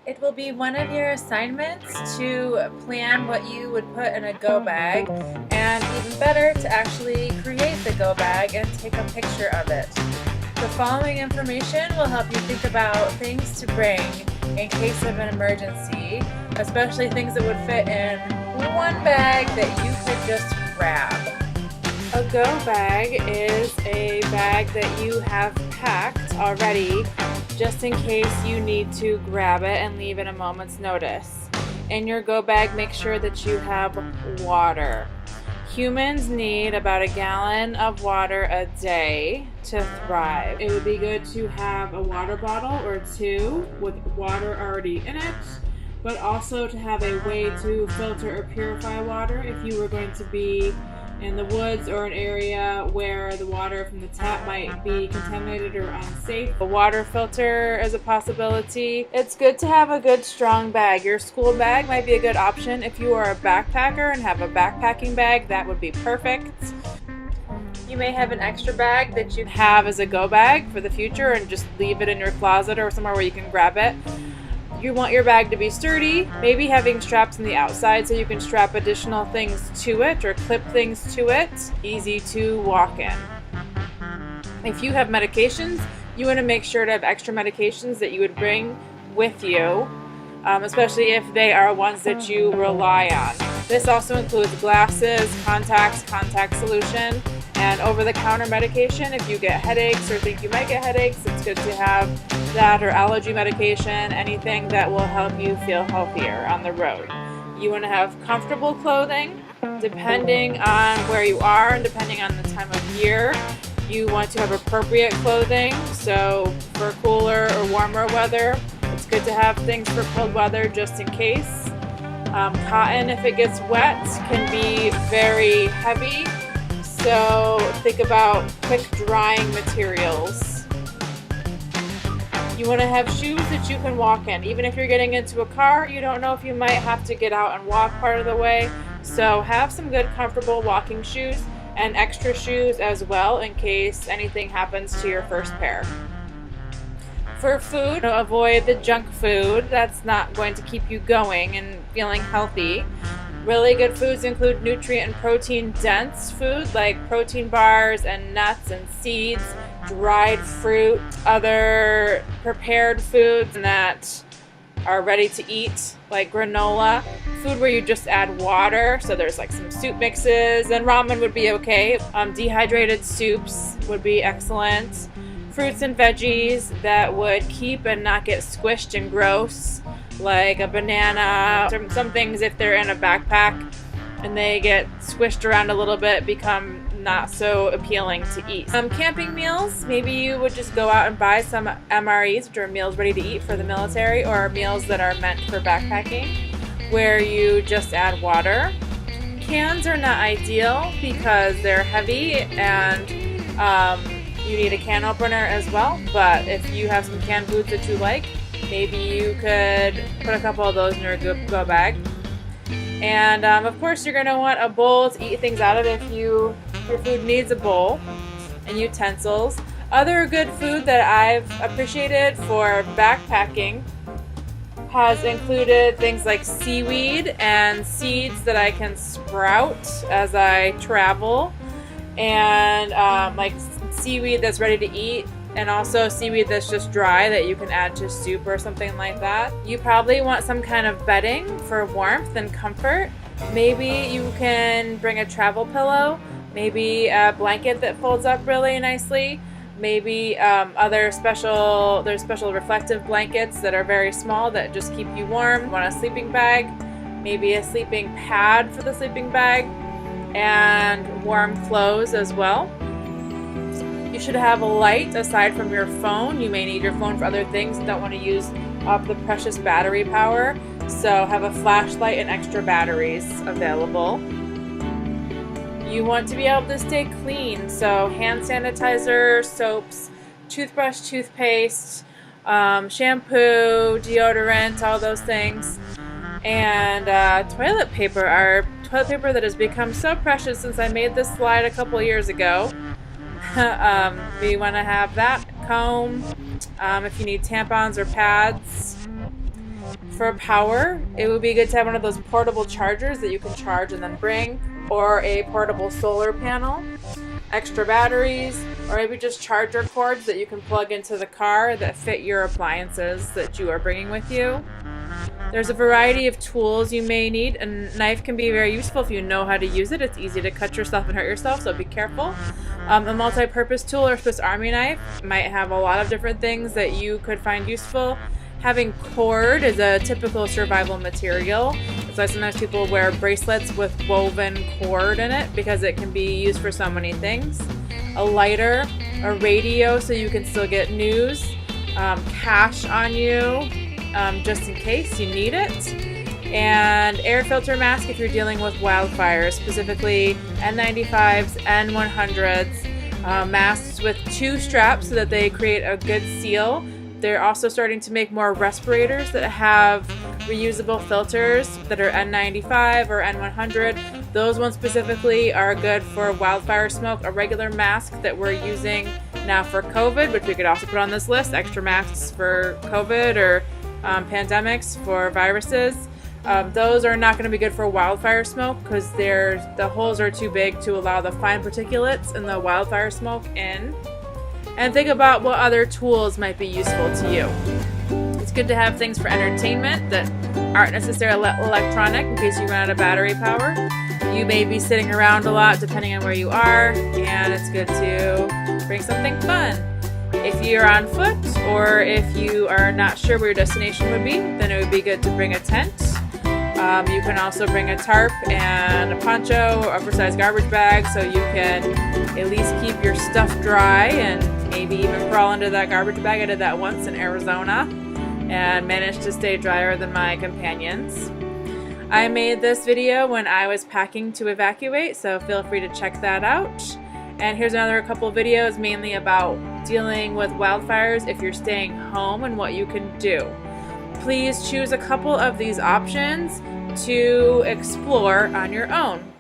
It will be one of your assignments to plan what you would put in a go bag, and even better, to actually create the go bag and take a picture of it. The following information will help you think about things to bring in case of an emergency, especially things that would fit in one bag that you could just grab. A go bag is a bag that you have packed already just in case you need to grab it and leave at a moment's notice. In your go bag, make sure that you have water. Humans need about a gallon of water a day to thrive. It would be good to have a water bottle or two with water already in it, but also to have a way to filter or purify water if you were going to be in the woods or an area where the water from the tap might be contaminated or unsafe. A water filter is a possibility. It's good to have a good strong bag. Your school bag might be a good option. If you are a backpacker and have a backpacking bag, that would be perfect. You may have an extra bag that you have as a go bag for the future and just leave it in your closet or somewhere where you can grab it. You want your bag to be sturdy, maybe having straps on the outside so you can strap additional things to it or clip things to it. Easy to walk in. If you have medications, you want to make sure to have extra medications that you would bring with you, especially if they are ones that you rely on. This also includes glasses, contacts, contact solution, and over-the-counter medication. If you get headaches or think you might get headaches, it's good to have that, or allergy medication, anything that will help you feel healthier on the road. You want to have comfortable clothing depending on where you are and depending on the time of year. You want to have appropriate clothing, so for cooler or warmer weather, it's good to have things for cold weather just in case. Cotton, if it gets wet, can be very heavy, so think about quick drying materials. You want to have shoes that you can walk in. Even if you're getting into a car, you don't know if you might have to get out and walk part of the way. So have some good comfortable walking shoes and extra shoes as well in case anything happens to your first pair. For food, avoid the junk food that's not going to keep you going and feeling healthy. Really good foods include nutrient and protein dense food like protein bars and nuts and seeds, dried fruit, other prepared foods that are ready to eat like granola, food where you just add water, so there's like some soup mixes, and ramen would be okay. Dehydrated soups would be excellent. Fruits and veggies that would keep and not get squished and gross, like a banana. Some things, if they're in a backpack and they get squished around a little bit, become not so appealing to eat. Camping meals, maybe you would just go out and buy some MREs, which are meals ready to eat for the military, or meals that are meant for backpacking, where you just add water. Cans are not ideal because they're heavy and you need a can opener as well, but if you have some canned foods that you like, maybe you could put a couple of those in your go bag. And of course you're going to want a bowl to eat things out of if your food needs a bowl, and utensils. Other good food that I've appreciated for backpacking has included things like seaweed and seeds that I can sprout as I travel, and like seaweed that's ready to eat, and also seaweed that's just dry that you can add to soup or something like that. You probably want some kind of bedding for warmth and comfort. Maybe you can bring a travel pillow, maybe a blanket that folds up really nicely, maybe there's special reflective blankets that are very small that just keep you warm. You want a sleeping bag, maybe a sleeping pad for the sleeping bag, and warm clothes as well. You should have a light aside from your phone. You may need your phone for other things and don't want to use up the precious battery power. So have a flashlight and extra batteries available. You want to be able to stay clean. So hand sanitizer, soaps, toothbrush, toothpaste, shampoo, deodorant, all those things. And toilet paper that has become so precious since I made this slide a couple years ago. We want to have that. Comb, if you need tampons or pads. For power, it would be good to have one of those portable chargers that you can charge and then bring, or a portable solar panel, extra batteries, or maybe just charger cords that you can plug into the car that fit your appliances that you are bringing with you. There's a variety of tools you may need. A knife can be very useful if you know how to use it. It's easy to cut yourself and hurt yourself, so be careful. A multi-purpose tool or Swiss Army knife might have a lot of different things that you could find useful. Having cord is a typical survival material. That's why sometimes people wear bracelets with woven cord in it, because it can be used for so many things. A lighter, a radio so you can still get news, cash on you, just in case you need it, and air filter mask if you're dealing with wildfires, specifically N95s, N100s, masks with 2 straps so that they create a good seal. They're also starting to make more respirators that have reusable filters that are N95 or N100. Those ones specifically are good for wildfire smoke. A regular mask that we're using now for COVID, which we could also put on this list, extra masks for COVID or pandemics for viruses. Those are not going to be good for wildfire smoke because the holes are too big to allow the fine particulates and the wildfire smoke in. And think about what other tools might be useful to you. It's good to have things for entertainment that aren't necessarily electronic in case you run out of battery power. You may be sitting around a lot depending on where you are, and it's good to bring something fun. If you're on foot or if you are not sure where your destination would be, then it would be good to bring a tent. You can also bring a tarp and a poncho or oversized garbage bag so you can at least keep your stuff dry and maybe even crawl into that garbage bag. I did that once in Arizona and managed to stay drier than my companions. I made this video when I was packing to evacuate, so feel free to check that out. And here's another couple of videos mainly about dealing with wildfires if you're staying home and what you can do. Please choose a couple of these options to explore on your own.